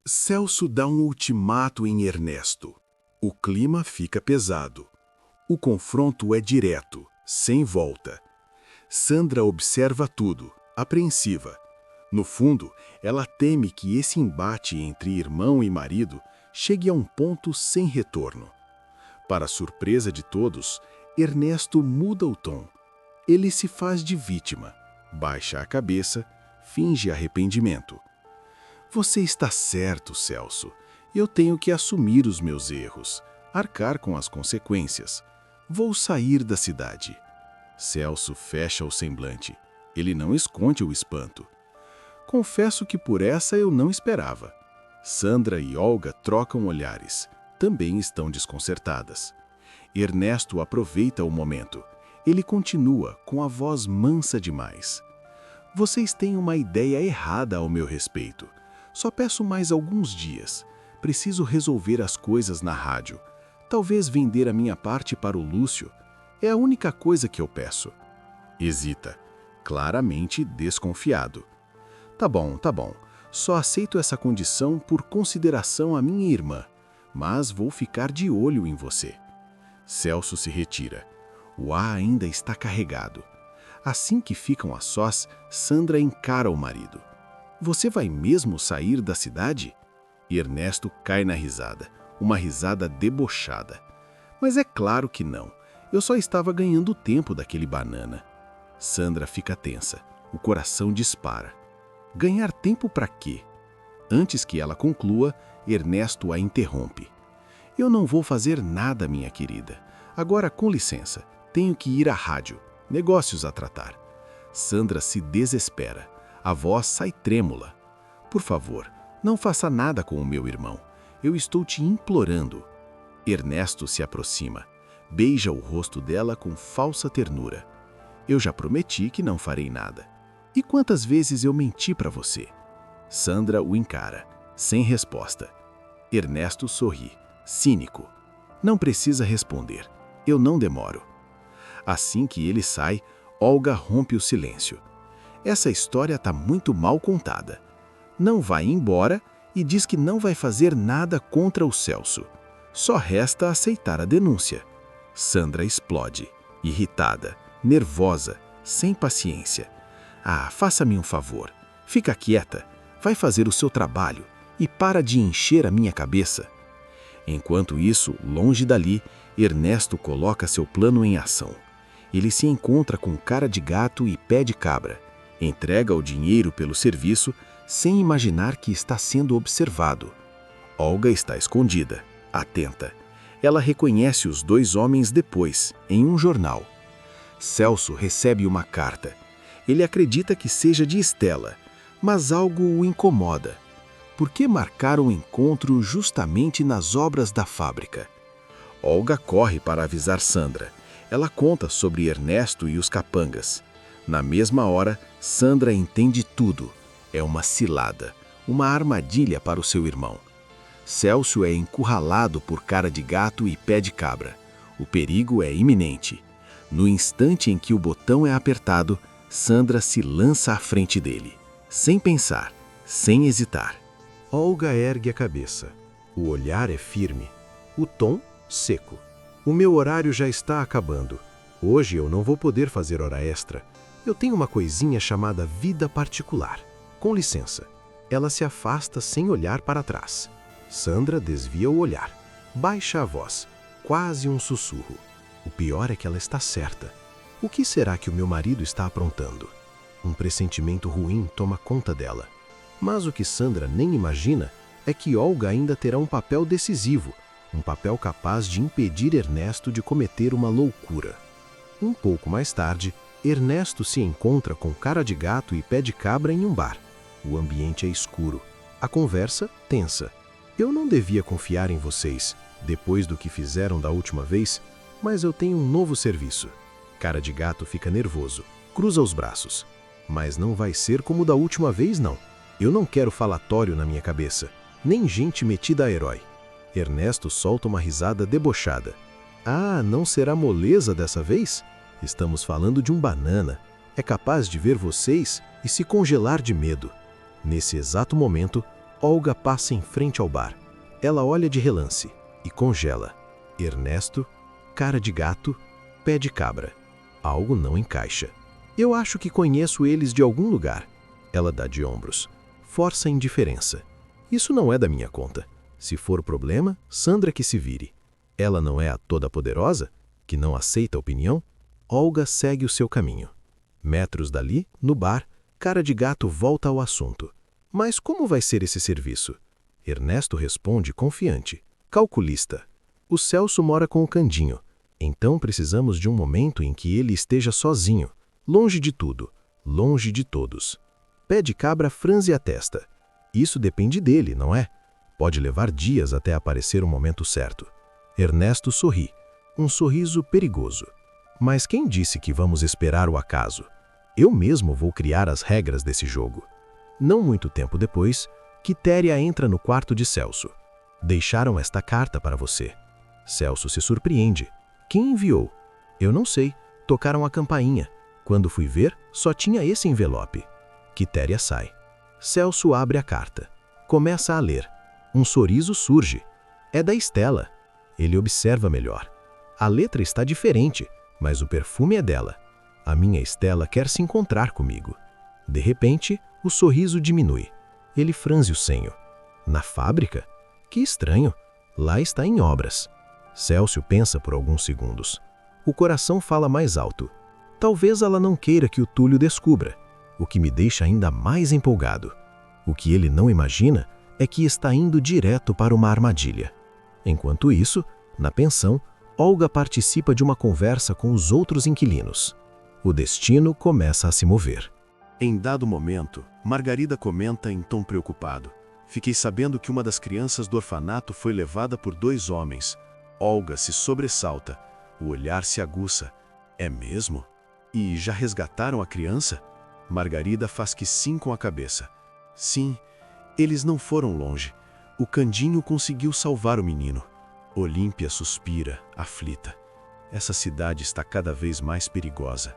Celso dá um ultimato em Ernesto. O clima fica pesado. O confronto é direto, sem volta. Sandra observa tudo, apreensiva. No fundo, ela teme que esse embate entre irmão e marido chegue a um ponto sem retorno. Para surpresa de todos, Ernesto muda o tom. Ele se faz de vítima, baixa a cabeça, finge arrependimento. Você está certo, Celso. Eu tenho que assumir os meus erros, arcar com as consequências. Vou sair da cidade. Celso fecha o semblante. Ele não esconde o espanto. Confesso que por essa eu não esperava. Sandra e Olga trocam olhares. Também estão desconcertadas. Ernesto aproveita o momento. Ele continua com a voz mansa demais. Vocês têm uma ideia errada ao meu respeito. Só peço mais alguns dias. Preciso resolver as coisas na rádio. Talvez vender a minha parte para o Lúcio. É a única coisa que eu peço. Hesita, claramente desconfiado. Tá bom. Só aceito essa condição por consideração à minha irmã. Mas vou ficar de olho em você. Celso se retira. O ar ainda está carregado. Assim que ficam a sós, Sandra encara o marido. Você vai mesmo sair da cidade? Ernesto cai na risada, uma risada debochada. Mas é claro que não. Eu só estava ganhando tempo daquele banana. Sandra fica tensa. O coração dispara. Ganhar tempo para quê? Antes que ela conclua, Ernesto a interrompe. Eu não vou fazer nada, minha querida. Agora, com licença, tenho que ir à rádio. Negócios a tratar. Sandra se desespera. A voz sai trêmula. Por favor, não faça nada com o meu irmão. Eu estou te implorando. Ernesto se aproxima. Beija o rosto dela com falsa ternura. Eu já prometi que não farei nada. E quantas vezes eu menti para você? Sandra o encara, sem resposta. Ernesto sorri, cínico. Não precisa responder. Eu não demoro. Assim que ele sai, Olga rompe o silêncio. Essa história está muito mal contada. Não vai embora e diz que não vai fazer nada contra o Celso. Só resta aceitar a denúncia. Sandra explode, irritada, nervosa, sem paciência. Ah, faça-me um favor. Fica quieta, vai fazer o seu trabalho e para de encher a minha cabeça. Enquanto isso, longe dali, Ernesto coloca seu plano em ação. Ele se encontra com cara de gato e pé de cabra. Entrega o dinheiro pelo serviço, sem imaginar que está sendo observado. Olga está escondida, atenta. Ela reconhece os dois homens depois, em um jornal. Celso recebe uma carta. Ele acredita que seja de Estela, mas algo o incomoda. Por que marcar um encontro justamente nas obras da fábrica? Olga corre para avisar Sandra. Ela conta sobre Ernesto e os capangas. Na mesma hora, Sandra entende tudo. É uma cilada, uma armadilha para o seu irmão. Celso é encurralado por cara de gato e pé de cabra. O perigo é iminente. No instante em que o botão é apertado, Sandra se lança à frente dele, sem pensar, sem hesitar. Olga ergue a cabeça. O olhar é firme. O tom, seco. O meu horário já está acabando. Hoje eu não vou poder fazer hora extra. Eu tenho uma coisinha chamada vida particular. Com licença. Ela se afasta sem olhar para trás. Sandra desvia o olhar. Baixa a voz. Quase um sussurro. O pior é que ela está certa. O que será que o meu marido está aprontando? Um pressentimento ruim toma conta dela. Mas o que Sandra nem imagina é que Olga ainda terá um papel decisivo, um papel capaz de impedir Ernesto de cometer uma loucura. Um pouco mais tarde, Ernesto se encontra com cara de gato e pé de cabra em um bar. O ambiente é escuro. A conversa tensa. Eu não devia confiar em vocês, depois do que fizeram da última vez, mas eu tenho um novo serviço. Cara de gato fica nervoso, cruza os braços. Mas não vai ser como da última vez, não. Eu não quero falatório na minha cabeça, nem gente metida a herói. Ernesto solta uma risada debochada. Ah, não será moleza dessa vez? Estamos falando de um banana. É capaz de ver vocês e se congelar de medo. Nesse exato momento, Olga passa em frente ao bar. Ela olha de relance e congela. Ernesto, cara de gato, pé de cabra. Algo não encaixa. Eu acho que conheço eles de algum lugar. Ela dá de ombros. Força a indiferença. Isso não é da minha conta. Se for problema, Sandra que se vire. Ela não é a toda-poderosa, que não aceita opinião? Olga segue o seu caminho. Metros dali, no bar, cara de gato volta ao assunto. Mas como vai ser esse serviço? Ernesto responde confiante. Calculista. O Celso mora com o Candinho. Então precisamos de um momento em que ele esteja sozinho, longe de tudo, longe de todos. Pé de cabra franze a testa. Isso depende dele, não é? Pode levar dias até aparecer o momento certo. Ernesto sorri. Um sorriso perigoso. Mas quem disse que vamos esperar o acaso? Eu mesmo vou criar as regras desse jogo. Não muito tempo depois, Quitéria entra no quarto de Celso. Deixaram esta carta para você. Celso se surpreende. Quem enviou? Eu não sei. Tocaram a campainha. Quando fui ver, só tinha esse envelope. Quitéria sai. Celso abre a carta. Começa a ler. Um sorriso surge. É da Estela. Ele observa melhor. A letra está diferente, mas o perfume é dela. A minha Estela quer se encontrar comigo. De repente, o sorriso diminui. Ele franze o senho. Na fábrica? Que estranho. Lá está em obras. Celso pensa por alguns segundos. O coração fala mais alto. Talvez ela não queira que o Túlio descubra, o que me deixa ainda mais empolgado. O que ele não imagina é que está indo direto para uma armadilha. Enquanto isso, na pensão, Olga participa de uma conversa com os outros inquilinos. O destino começa a se mover. Em dado momento, Margarida comenta em tom preocupado. Fiquei sabendo que uma das crianças do orfanato foi levada por 2 homens. Olga se sobressalta. O olhar se aguça. É mesmo? E já resgataram a criança? Margarida faz que sim com a cabeça. Sim, eles não foram longe. O Candinho conseguiu salvar o menino. Olímpia suspira, aflita. Essa cidade está cada vez mais perigosa.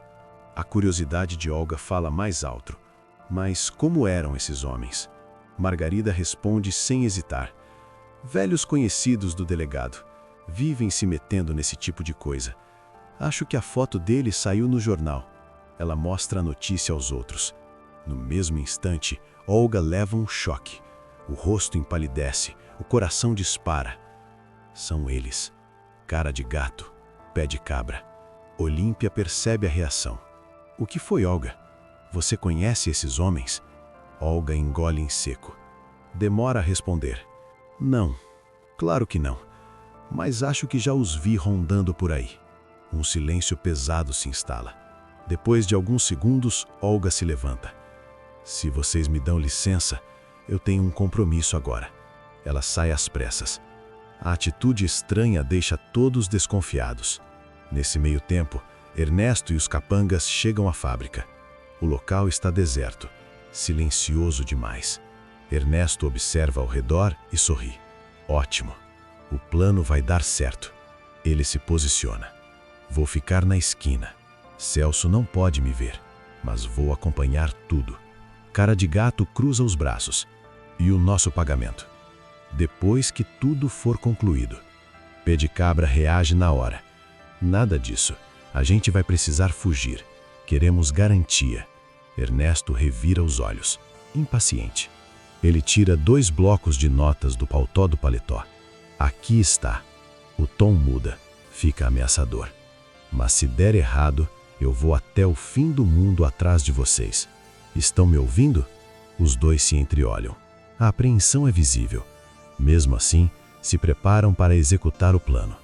A curiosidade de Olga fala mais alto. Mas como eram esses homens? Margarida responde sem hesitar. Velhos conhecidos do delegado. Vivem se metendo nesse tipo de coisa. Acho que a foto dele saiu no jornal. Ela mostra a notícia aos outros. No mesmo instante, Olga leva um choque. O rosto empalidece, o coração dispara. São eles. Cara de gato, pé de cabra. Olímpia percebe a reação. O que foi, Olga? Você conhece esses homens? Olga engole em seco. Demora a responder. Não, claro que não. Mas acho que já os vi rondando por aí. Um silêncio pesado se instala. Depois de alguns segundos, Olga se levanta. Se vocês me dão licença, eu tenho um compromisso agora. Ela sai às pressas. A atitude estranha deixa todos desconfiados. Nesse meio tempo, Ernesto e os capangas chegam à fábrica. O local está deserto, silencioso demais. Ernesto observa ao redor e sorri. Ótimo. O plano vai dar certo. Ele se posiciona. Vou ficar na esquina. Celso não pode me ver, mas vou acompanhar tudo. Cara de gato cruza os braços. E o nosso pagamento? Depois que tudo for concluído. Pé de cabra reage na hora. Nada disso. A gente vai precisar fugir. Queremos garantia. Ernesto revira os olhos, impaciente. Ele tira 2 blocos de notas do pautó do paletó. Aqui está. O tom muda. Fica ameaçador. Mas se der errado, eu vou até o fim do mundo atrás de vocês. Estão me ouvindo? Os 2 se entreolham. A apreensão é visível. Mesmo assim, se preparam para executar o plano.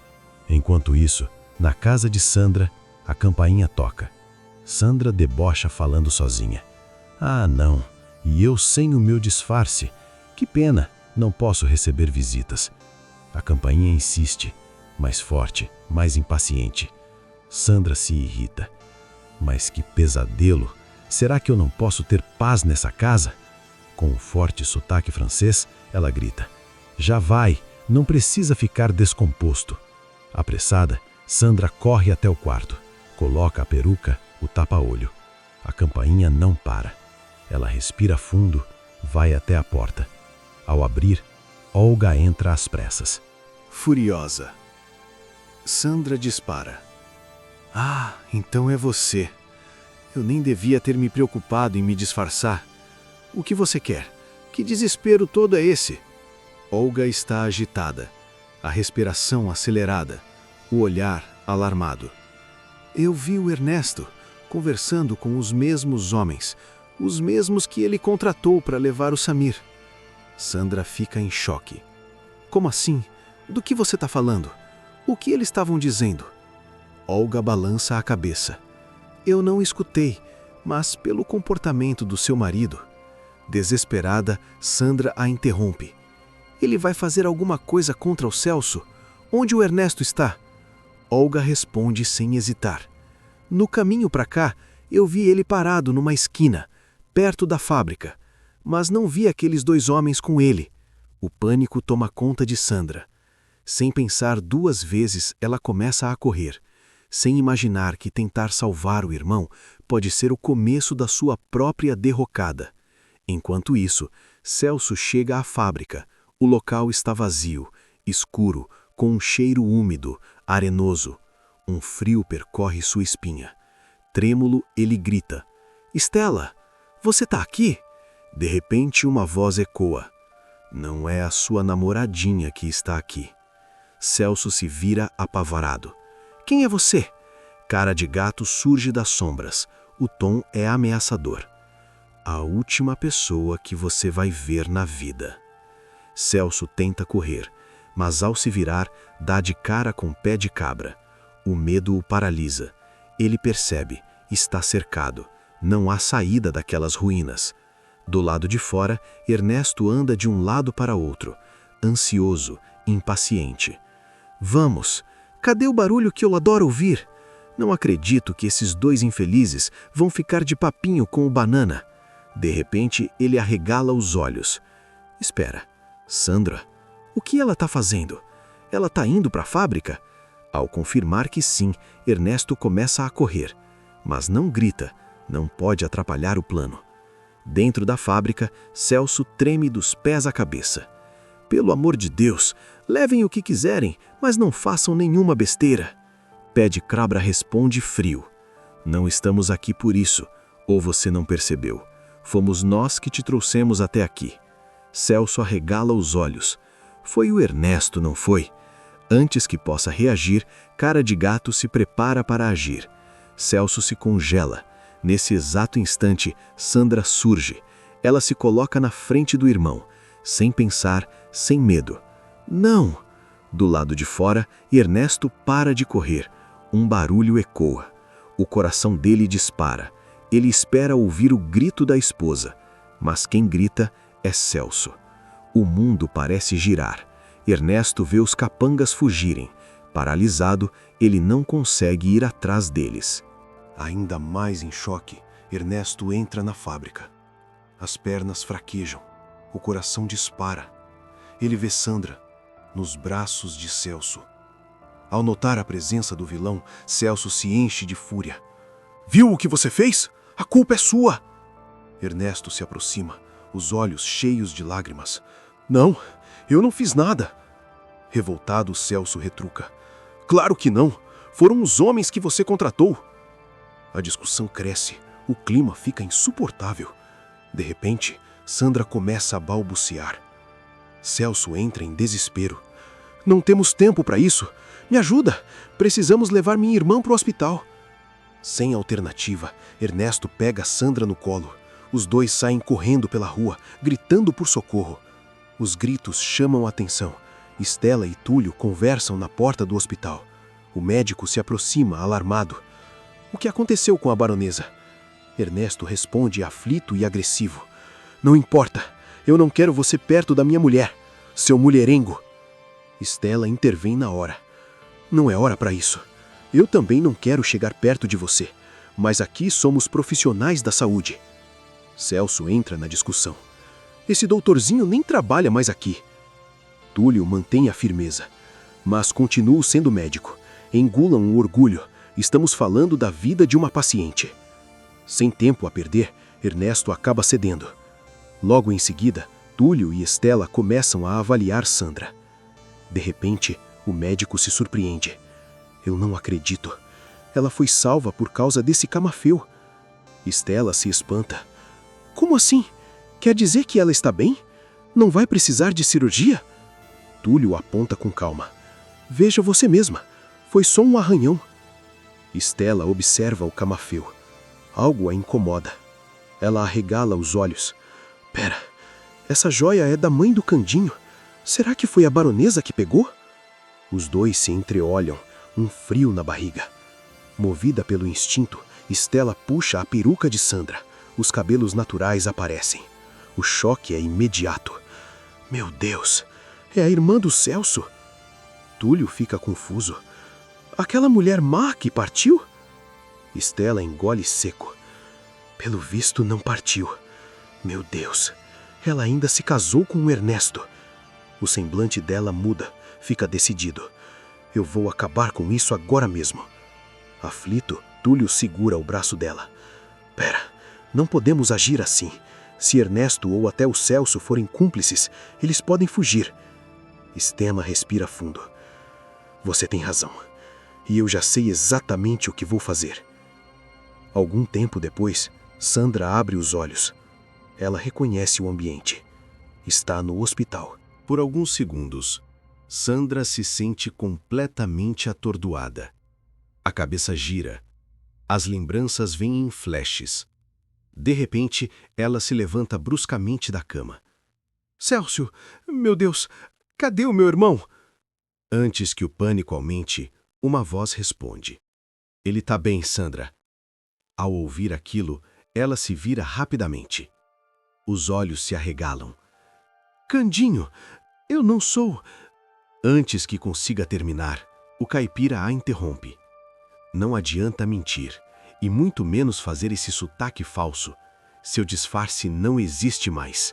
Enquanto isso, na casa de Sandra, a campainha toca. Sandra debocha falando sozinha. Ah, não. E eu sem o meu disfarce. Que pena, não posso receber visitas. A campainha insiste, mais forte, mais impaciente. Sandra se irrita. Mas que pesadelo! Será que eu não posso ter paz nessa casa? Com um forte sotaque francês, ela grita. Já vai, não precisa ficar descomposto. Apressada, Sandra corre até o quarto. Coloca a peruca, o tapa-olho. A campainha não para. Ela respira fundo, vai até a porta. Ao abrir, Olga entra às pressas. Furiosa. Sandra dispara. Ah, então é você. Eu nem devia ter me preocupado em me disfarçar. O que você quer? Que desespero todo é esse? Olga está agitada, a respiração acelerada, o olhar alarmado. Eu vi o Ernesto conversando com os mesmos homens, os mesmos que ele contratou para levar o Samir. Sandra fica em choque. Como assim? Do que você está falando? O que eles estavam dizendo? Olga balança a cabeça. Eu não escutei, mas pelo comportamento do seu marido. Desesperada, Sandra a interrompe. Ele vai fazer alguma coisa contra o Celso? Onde o Ernesto está? Olga responde sem hesitar. No caminho para cá, eu vi ele parado numa esquina, perto da fábrica, mas não vi aqueles 2 homens com ele. O pânico toma conta de Sandra. Sem pensar 2 vezes, ela começa a correr, sem imaginar que tentar salvar o irmão pode ser o começo da sua própria derrocada. Enquanto isso, Celso chega à fábrica. O local está vazio, escuro, com um cheiro úmido, arenoso. Um frio percorre sua espinha. Trêmulo, ele grita. Estela, você tá aqui? De repente, uma voz ecoa. Não é a sua namoradinha que está aqui. Celso se vira apavorado. Quem é você? Cara de gato surge das sombras. O tom é ameaçador. A última pessoa que você vai ver na vida. Celso tenta correr, mas ao se virar, dá de cara com pé de cabra. O medo o paralisa. Ele percebe, está cercado. Não há saída daquelas ruínas. Do lado de fora, Ernesto anda de um lado para outro, ansioso, impaciente. Vamos! Cadê o barulho que eu adoro ouvir? Não acredito que esses 2 infelizes vão ficar de papinho com o Banana. De repente, ele arregala os olhos. Espera, Sandra, o que ela está fazendo? Ela está indo para a fábrica? Ao confirmar que sim, Ernesto começa a correr. Mas não grita, não pode atrapalhar o plano. Dentro da fábrica, Celso treme dos pés à cabeça. Pelo amor de Deus, levem o que quiserem, mas não façam nenhuma besteira. Pé de cabra responde frio. Não estamos aqui por isso, ou você não percebeu. Fomos nós que te trouxemos até aqui. Celso arregala os olhos. Foi o Ernesto, não foi? Antes que possa reagir, Cara de Gato se prepara para agir. Celso se congela. Nesse exato instante, Sandra surge. Ela se coloca na frente do irmão, sem pensar, sem medo. Não! Do lado de fora, Ernesto para de correr. Um barulho ecoa. O coração dele dispara. Ele espera ouvir o grito da esposa. Mas quem grita é Celso. O mundo parece girar. Ernesto vê os capangas fugirem. Paralisado, ele não consegue ir atrás deles. Ainda mais em choque, Ernesto entra na fábrica. As pernas fraquejam. O coração dispara. Ele vê Sandra nos braços de Celso. Ao notar a presença do vilão, Celso se enche de fúria. Viu o que você fez? A culpa é sua! Ernesto se aproxima, os olhos cheios de lágrimas. Não, eu não fiz nada. Revoltado, Celso retruca. Claro que não. Foram os homens que você contratou. A discussão cresce. O clima fica insuportável. De repente, Sandra começa a balbuciar. Celso entra em desespero. Não temos tempo para isso. Me ajuda. Precisamos levar minha irmã para o hospital. Sem alternativa, Ernesto pega Sandra no colo. Os 2 saem correndo pela rua, gritando por socorro. Os gritos chamam a atenção. Estela e Túlio conversam na porta do hospital. O médico se aproxima, alarmado. O que aconteceu com a baronesa? Ernesto responde aflito e agressivo. Não importa, eu não quero você perto da minha mulher, seu mulherengo. Estela intervém na hora. Não é hora para isso. Eu também não quero chegar perto de você, mas aqui somos profissionais da saúde. Celso entra na discussão. Esse doutorzinho nem trabalha mais aqui. Túlio mantém a firmeza. Mas continuo sendo médico. Engulam o orgulho. Estamos falando da vida de uma paciente. Sem tempo a perder, Ernesto acaba cedendo. Logo em seguida, Túlio e Estela começam a avaliar Sandra. De repente, o médico se surpreende. Eu não acredito. Ela foi salva por causa desse camafeu. Estela se espanta. Como assim? Quer dizer que ela está bem? Não vai precisar de cirurgia? Túlio aponta com calma. Veja você mesma. Foi só um arranhão. Estela observa o camafeu. Algo a incomoda. Ela arregala os olhos. Pera, essa joia é da mãe do Candinho. Será que foi a baronesa que pegou? Os dois se entreolham, um frio na barriga. Movida pelo instinto, Estela puxa a peruca de Sandra. Os cabelos naturais aparecem. O choque é imediato. Meu Deus, é a irmã do Celso. Túlio fica confuso. Aquela mulher má que partiu? Estela engole seco. Pelo visto, não partiu. Meu Deus, ela ainda se casou com o Ernesto. O semblante dela muda, fica decidido. Eu vou acabar com isso agora mesmo. Aflito, Túlio segura o braço dela. Pera, não podemos agir assim. Se Ernesto ou até o Celso forem cúmplices, eles podem fugir. Stena respira fundo. Você tem razão. E eu já sei exatamente o que vou fazer. Algum tempo depois, Sandra abre os olhos. Ela reconhece o ambiente. Está no hospital. Por alguns segundos, Sandra se sente completamente atordoada. A cabeça gira. As lembranças vêm em flashes. De repente, ela se levanta bruscamente da cama. Celso, meu Deus, cadê o meu irmão? Antes que o pânico aumente, uma voz responde. Ele tá bem, Sandra. Ao ouvir aquilo, ela se vira rapidamente. Os olhos se arregalam. Candinho, eu não sou... Antes que consiga terminar, o caipira a interrompe. Não adianta mentir, e muito menos fazer esse sotaque falso. Seu disfarce não existe mais.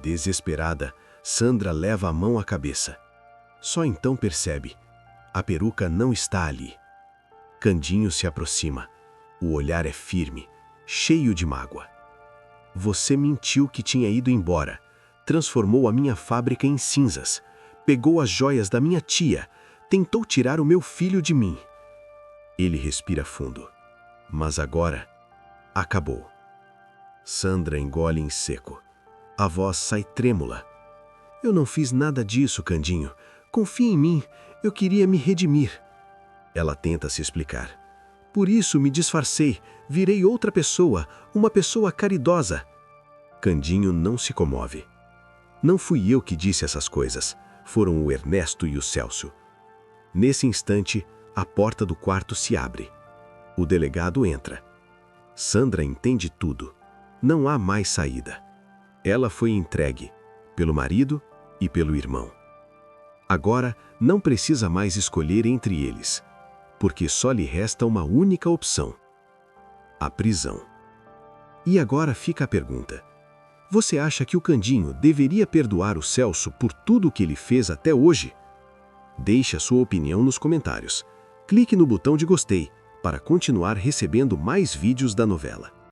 Desesperada, Sandra leva a mão à cabeça. Só então percebe. A peruca não está ali. Candinho se aproxima. O olhar é firme, cheio de mágoa. Você mentiu que tinha ido embora. Transformou a minha fábrica em cinzas. Pegou as joias da minha tia. Tentou tirar o meu filho de mim. Ele respira fundo. Mas agora, acabou. Sandra engole em seco. A voz sai trêmula. Eu não fiz nada disso, Candinho. Confia em mim. Eu queria me redimir. Ela tenta se explicar. Por isso me disfarcei. Virei outra pessoa. Uma pessoa caridosa. Candinho não se comove. Não fui eu que disse essas coisas. Foram o Ernesto e o Celso. Nesse instante, a porta do quarto se abre. O delegado entra. Sandra entende tudo. Não há mais saída. Ela foi entregue, pelo marido e pelo irmão. Agora, não precisa mais escolher entre eles, porque só lhe resta uma única opção: a prisão. E agora fica a pergunta. Você acha que o Candinho deveria perdoar o Celso por tudo o que ele fez até hoje? Deixe a sua opinião nos comentários. Clique no botão de gostei para continuar recebendo mais vídeos da novela.